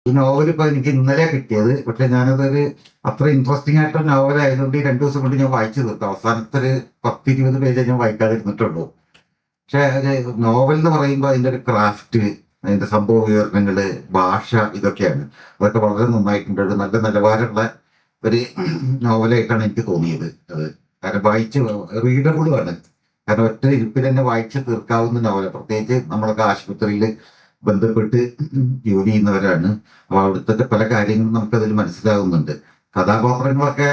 ഈ നോവൽ ഇപ്പൊ എനിക്ക് ഇന്നലെ കിട്ടിയത്. പക്ഷെ ഞാനതൊരു അത്ര ഇൻട്രസ്റ്റിംഗ് ആയിട്ട് നോവൽ ആയതുകൊണ്ട് ഈ 2 ദിവസം കൊണ്ട് ഞാൻ വായിച്ചു തീർത്തു. അവസാനത്തെ ഒരു 10-20 പേജ് ഞാൻ വായിക്കാതിരുന്നിട്ടുള്ളൂ. പക്ഷെ ഒരു നോവൽ എന്ന് പറയുമ്പോൾ അതിന്റെ ഒരു ക്രാഫ്റ്റ്, അതിന്റെ സംഭവ വിവരണങ്ങള്, ഭാഷ, ഇതൊക്കെയാണ്. അതൊക്കെ വളരെ നന്നായിട്ടുണ്ട്. ഒരു നല്ല നിലവാരമുള്ള ഒരു നോവലായിട്ടാണ് എനിക്ക് തോന്നിയത് അത്. കാരണം വായിച്ച് റീഡബിളുമാണ്. കാരണം ഒറ്റ ഇരിപ്പിൽ തന്നെ വായിച്ച് തീർക്കാവുന്ന നോവൽ. പ്രത്യേകിച്ച് നമ്മളൊക്കെ ആശുപത്രിയിൽ ബന്ധപ്പെട്ട് ജോലി ചെയ്യുന്നവരാണ്. അപ്പൊ അവിടുത്തെ പല കാര്യങ്ങളും നമുക്കതിൽ മനസ്സിലാകുന്നുണ്ട്. കഥാപാത്രങ്ങളൊക്കെ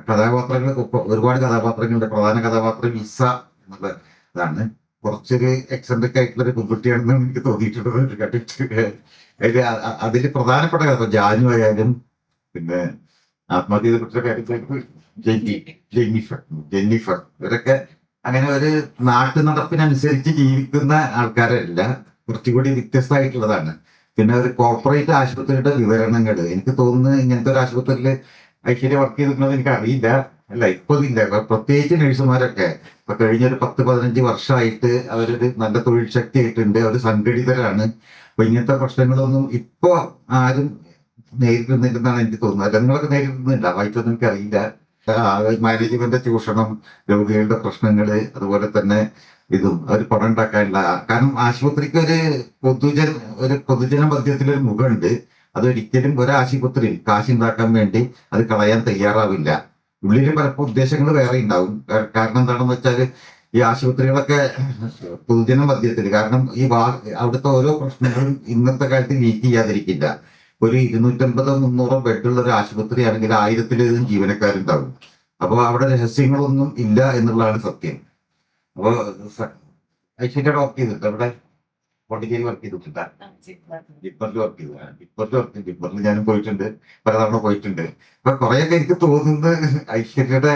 കഥാപാത്രങ്ങൾ ഒരുപാട് കഥാപാത്രങ്ങളുണ്ട്. പ്രധാന കഥാപാത്രം ഇസ എന്നുള്ള ഇതാണ്. കുറച്ചൊരു എക്സെൻട്രിക് ആയിട്ടുള്ള ഒരു പെൺകുട്ടിയാണെന്ന് എനിക്ക് തോന്നിയിട്ടുള്ളത് കണ്ടിട്ട്. അതിൽ പ്രധാനപ്പെട്ട കഥ ജാനു ആയാലും, പിന്നെ ആത്മഹത്യയെ കുറിച്ച കാര്യത്തിലേക്ക് ജെന്നിഫർ ഇവരൊക്കെ അങ്ങനെ ഒരു നാട്ടു നടപ്പിനനുസരിച്ച് ജീവിക്കുന്ന ആൾക്കാരല്ല, കുറച്ചുകൂടി വ്യത്യസ്തമായിട്ടുള്ളതാണ്. പിന്നെ ഒരു കോർപ്പറേറ്റ് ആശുപത്രിയുടെ വിവരണങ്ങൾ, എനിക്ക് തോന്നുന്നു ഇങ്ങനത്തെ ഒരു ആശുപത്രിയിൽ ഐശ്വര്യ വർക്ക് ചെയ്തിട്ടുണ്ടെന്ന് എനിക്ക് അറിയില്ല. അല്ല, ഇപ്പൊ ഇല്ല. പ്രത്യേകിച്ച് നഴ്സുമാരൊക്കെ ഇപ്പൊ കഴിഞ്ഞൊരു 10-15 വർഷമായിട്ട് അവരൊരു നല്ല തൊഴിൽ ശക്തി ആയിട്ടുണ്ട്. അവർ സംഘടിതരാണ്. അപ്പൊ ഇങ്ങനത്തെ പ്രശ്നങ്ങളൊന്നും ഇപ്പൊ ആരും നേരിടുന്നില്ലെന്നാണ് എനിക്ക് തോന്നുന്നത്. അല്ല, നിങ്ങളൊക്കെ നേരിടുന്നില്ല, വായിച്ചൊന്നും എനിക്ക് അറിയില്ല. മാനേജ്മെന്റ് ചൂഷണം, രോഗികളുടെ പ്രശ്നങ്ങള്, അതുപോലെ തന്നെ ഇതും അവർ പണം ഉണ്ടാക്കാനുള്ള. കാരണം ആശുപത്രിക്ക് ഒരു പൊതുജന മധ്യത്തിലൊരു മുഖമുണ്ട്. അതൊരിക്കലും ഒരാശുപത്രിയിൽ കാശുണ്ടാക്കാൻ വേണ്ടി അത് കളയാൻ തയ്യാറാവില്ല. ഉള്ളിൽ പലപ്പോൾ ഉദ്ദേശങ്ങൾ വേറെ ഉണ്ടാവും. കാരണം എന്താണെന്ന് വെച്ചാൽ ഈ ആശുപത്രികളൊക്കെ പൊതുജന മധ്യത്തിൽ, കാരണം അവിടുത്തെ ഓരോ പ്രശ്നങ്ങളും ഇന്നത്തെ കാലത്ത് ലീക്ക് ചെയ്യാതിരിക്കില്ല. ഒരു 250-300 ബെഡുള്ള ഒരു ആശുപത്രി ആണെങ്കിൽ 1000-ലേതും ജീവനക്കാരുണ്ടാവും. അപ്പോൾ അവിടെ രഹസ്യങ്ങളൊന്നും ഇല്ല എന്നുള്ളതാണ് സത്യം. അപ്പോൾ ഐശ്വര്യ വർക്ക് ചെയ്തിട്ട് അവിടെ പോണ്ടിച്ചേരി വർക്ക് ചെയ്തിട്ടില്ല, ജിപ്പറിൽ വർക്ക് ചെയ്തു. ജിപ്പറിൽ ഞാനും പോയിട്ടുണ്ട്, പലതവണ പോയിട്ടുണ്ട്. അപ്പൊ കുറെയൊക്കെ എനിക്ക് തോന്നുന്നത് ഐശ്വര്യയുടെ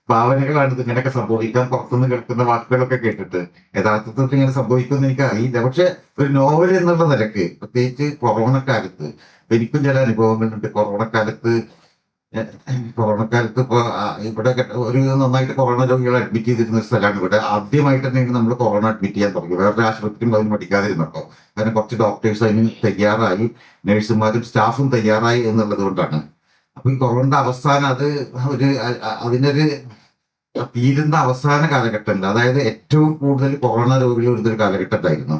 ഭാവനകളാണ് ഇങ്ങനെയൊക്കെ സംഭവിക്കാൻ. പുറത്തുനിന്ന് കേൾക്കുന്ന വാക്കുകളൊക്കെ കേട്ടിട്ട് യഥാർത്ഥത്തിൽ ഇങ്ങനെ സംഭവിക്കുമെന്ന് എനിക്ക് അറിയില്ല. പക്ഷെ ഒരു നോവൽ എന്നുള്ള നിലക്ക്, പ്രത്യേകിച്ച് കൊറോണ കാലത്ത് എനിക്കും ചില അനുഭവങ്ങളുണ്ട്. കൊറോണക്കാലത്ത് ഇപ്പൊ ഇവിടെ ഒരു നന്നായിട്ട് കൊറോണ രോഗികളെ അഡ്മിറ്റ് ചെയ്തിരുന്ന സ്ഥലമാണ് ഇവിടെ. ആദ്യമായിട്ട് തന്നെയാണ് നമ്മൾ കൊറോണ അഡ്മിറ്റ് ചെയ്യാൻ തുടങ്ങി. വേറൊരു ആശുപത്രിയും അതിന് പഠിക്കാതിരുന്നോ. കാരണം കുറച്ച് ഡോക്ടേഴ്സ് അതിന് തയ്യാറായി, നഴ്സുമാരും സ്റ്റാഫും തയ്യാറായി എന്നുള്ളത് കൊണ്ടാണ്. അപ്പൊ ഈ കൊറോണയുടെ അവസാനം അതിനൊരു തീരുന്ന അവസാന കാലഘട്ടമുണ്ട്. അതായത് ഏറ്റവും കൂടുതൽ കൊറോണ രോഗികൾ വരുന്നൊരു കാലഘട്ടമായിരുന്നു.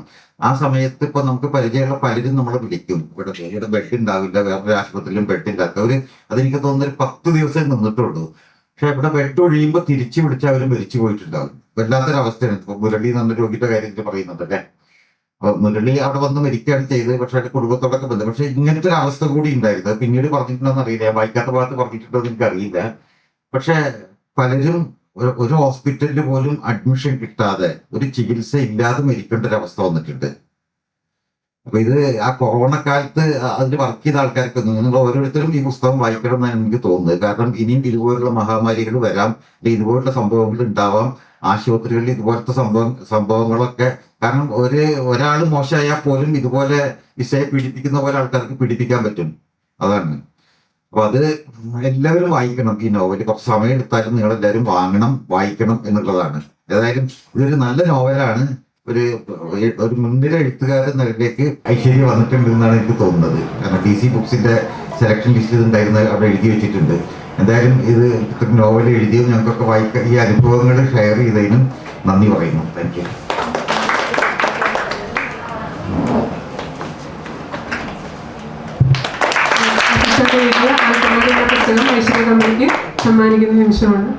ആ സമയത്ത് ഇപ്പൊ നമുക്ക് പരിചയമുള്ള പലരും നമ്മളെ വിളിക്കും. ഇവിടെ ബെഡ് ഉണ്ടാവില്ല, വേറൊരു ആശുപത്രിയിലും ബെഡ് ഇല്ലാത്തവര്. അതെനിക്ക് തോന്നുന്ന ഒരു 10 ദിവസം നിന്നിട്ടുള്ളൂ. പക്ഷെ ഇവിടെ ബെഡ് ഒഴിയുമ്പോൾ തിരിച്ചു വിളിച്ച് അവർ മരിച്ചു പോയിട്ടുണ്ടാവും. വല്ലാത്തൊരവസ്ഥയാണ്. ഇപ്പൊ മുരളി എന്ന രോഗിയുടെ കാര്യത്തിൽ പറയുന്നത് അല്ലേ. അപ്പൊ മുരളി അവിടെ വന്ന് മരിക്കുകയാണ് ചെയ്തത്. പക്ഷെ അതിന്റെ കുടുംബത്തോടൊക്കെ ബന്ധം. പക്ഷെ ഇങ്ങനത്തെ ഒരു അവസ്ഥ കൂടി ഉണ്ടായിരുന്നു. പിന്നീട് പറഞ്ഞിട്ടുണ്ടോന്ന് അറിയില്ല, വായിക്കാത്ത ഭാഗത്ത് പറഞ്ഞിട്ടുണ്ടോ എന്ന് എനിക്കറിയില്ല. പക്ഷെ പലരും ഒരു ഹോസ്പിറ്റലിൽ പോലും അഡ്മിഷൻ കിട്ടാതെ, ഒരു ചികിത്സ ഇല്ലാതെ മരിക്കേണ്ട ഒരു അവസ്ഥ വന്നിട്ടുണ്ട്. അപ്പൊ ഇത് ആ കൊറോണ കാലത്ത് അതിൽ വർക്ക് ചെയ്ത ആൾക്കാർക്ക്, നിങ്ങൾ ഓരോരുത്തരും ഈ പുസ്തകം വായിക്കണം എന്നാണ് എനിക്ക് തോന്നുന്നത്. കാരണം ഇനിയും ഇതുപോലുള്ള മഹാമാരികൾ വരാം, അല്ലെങ്കിൽ ഇതുപോലുള്ള സംഭവങ്ങൾ ഉണ്ടാവാം ആശുപത്രികളിൽ. ഇതുപോലത്തെ സംഭവങ്ങളൊക്കെ കാരണം ഒരാൾ മോശമായാൽ പോലും ഇതുപോലെ വിഷയെ പീഡിപ്പിക്കുന്ന പോലെ ആൾക്കാർക്ക് പീഡിപ്പിക്കാൻ പറ്റും. അതാണ്. അപ്പൊ അത് എല്ലാവരും വായിക്കണം ഈ നോവല്. കുറച്ച് സമയം എടുത്താലും നിങ്ങൾ എല്ലാവരും വായിക്കണം എന്നുള്ളതാണ്. ഏതായാലും ഇതൊരു നല്ല നോവലാണ്. ഒരു മുൻനിര എഴുത്തുകാരൻ നിലയിലേക്ക് ഐശ്വര്യ വന്നിട്ടുണ്ട് എന്നാണ് എനിക്ക് തോന്നുന്നത്. കാരണം DC ബുക്സിന്റെ സെലക്ഷൻ ലിസ്റ്റ് ഉണ്ടായിരുന്ന അവിടെ എഴുതി വെച്ചിട്ടുണ്ട്. എന്തായാലും ഇത് നോവൽ എഴുതിയും ഞങ്ങൾക്കൊക്കെ വായിക്കാൻ ഈ അനുഭവങ്ങൾ ഷെയർ ചെയ്തതിനും നന്ദി പറയുന്നു. Thank you. പുസ്തകം ഐശ്വര്യ കമ്പനിക്ക് സമ്മാനിക്കുന്ന നിമിഷമാണ്.